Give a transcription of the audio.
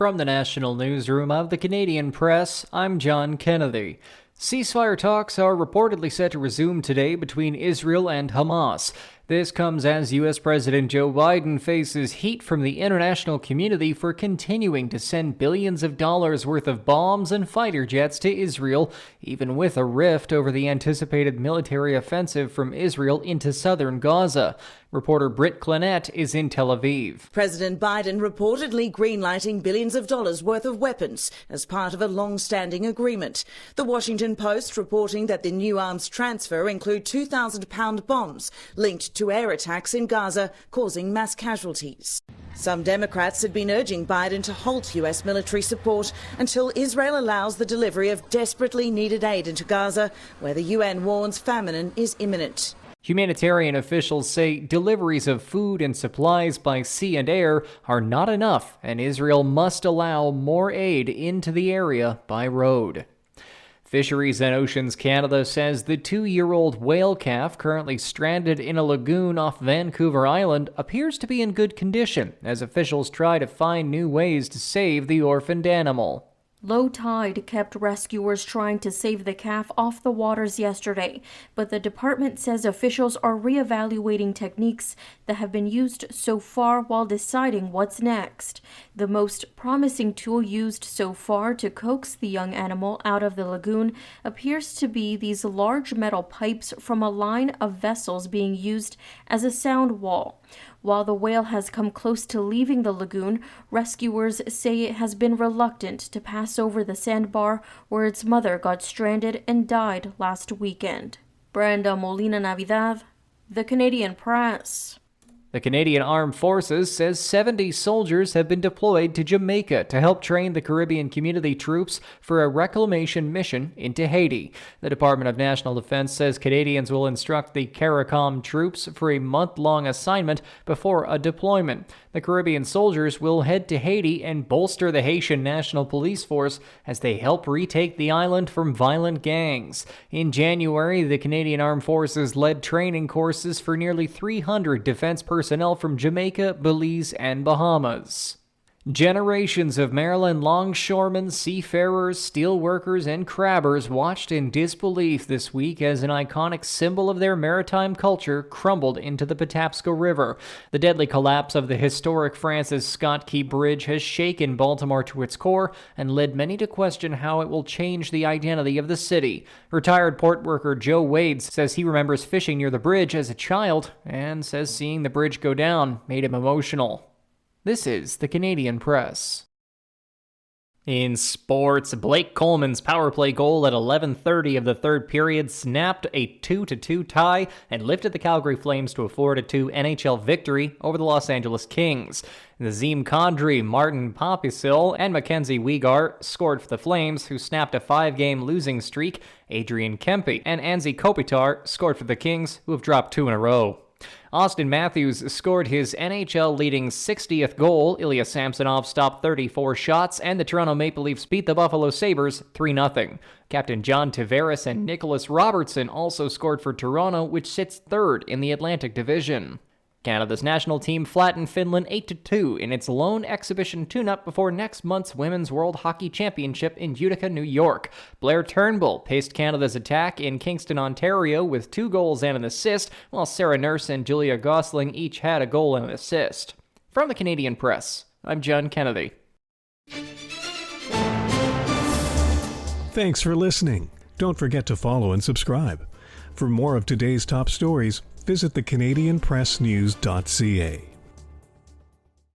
From the National Newsroom of the Canadian Press, I'm John Kennedy. Ceasefire talks are reportedly set to resume today between Israel and Hamas. This comes as U.S. President Joe Biden faces heat from the international community for continuing to send billions of dollars worth of bombs and fighter jets to Israel, even with a rift over the anticipated military offensive from Israel into southern Gaza. Reporter Britt Clennett is in Tel Aviv. President Biden reportedly greenlighting billions of dollars worth of weapons as part of a long-standing agreement. The Washington Post reporting that the new arms transfer include 2,000-pound bombs linked to air attacks in Gaza, causing mass casualties. Some Democrats had been urging Biden to halt U.S. military support until Israel allows the delivery of desperately needed aid into Gaza, where the UN warns famine is imminent. Humanitarian officials say deliveries of food and supplies by sea and air are not enough, and Israel must allow more aid into the area by road. Fisheries and Oceans Canada says the 2-year-old whale calf currently stranded in a lagoon off Vancouver Island appears to be in good condition as officials try to find new ways to save the orphaned animal. Low tide kept rescuers trying to save the calf off the waters yesterday, but the department says officials are reevaluating techniques that have been used so far while deciding what's next. The most promising tool used so far to coax the young animal out of the lagoon appears to be these large metal pipes from a line of vessels being used as a sound wall. While the whale has come close to leaving the lagoon, rescuers say it has been reluctant to pass over the sandbar where its mother got stranded and died last weekend. Brenda Molina Navidad, The Canadian Press. The Canadian Armed Forces says 70 soldiers have been deployed to Jamaica to help train the Caribbean community troops for a reclamation mission into Haiti. The Department of National Defense says Canadians will instruct the CARICOM troops for a month-long assignment before a deployment. The Caribbean soldiers will head to Haiti and bolster the Haitian National Police Force as they help retake the island from violent gangs. In January, the Canadian Armed Forces led training courses for nearly 300 defense personnel from Jamaica, Belize, and Bahamas. Generations of Maryland longshoremen, seafarers, steelworkers, and crabbers watched in disbelief this week as an iconic symbol of their maritime culture crumbled into the Patapsco River. The deadly collapse of the historic Francis Scott Key Bridge has shaken Baltimore to its core and led many to question how it will change the identity of the city. Retired port worker Joe Wade says he remembers fishing near the bridge as a child and says seeing the bridge go down made him emotional. This is the Canadian Press. In sports, Blake Coleman's power play goal at 11:30 of the third period snapped a 2-2 tie and lifted the Calgary Flames to a 4-2 NHL victory over the Los Angeles Kings. Nazim Kadri, Martin Popisil, and Mackenzie Weegar scored for the Flames, who snapped a 5-game losing streak. Adrian Kempe and Anze Kopitar scored for the Kings, who have dropped 2 in a row. Austin Matthews scored his NHL-leading 60th goal. Ilya Samsonov stopped 34 shots, and the Toronto Maple Leafs beat the Buffalo Sabres 3-0. Captain John Tavares and Nicholas Robertson also scored for Toronto, which sits third in the Atlantic Division. Canada's national team flattened Finland 8-2 in its lone exhibition tune-up before next month's Women's World Hockey Championship in Utica, New York. Blair Turnbull paced Canada's attack in Kingston, Ontario with 2 goals and an assist, while Sarah Nurse and Julia Gosling each had a goal and an assist. From the Canadian Press, I'm John Kennedy. Thanks for listening. Don't forget to follow and subscribe. For more of today's top stories, visit thecanadianpressnews.ca.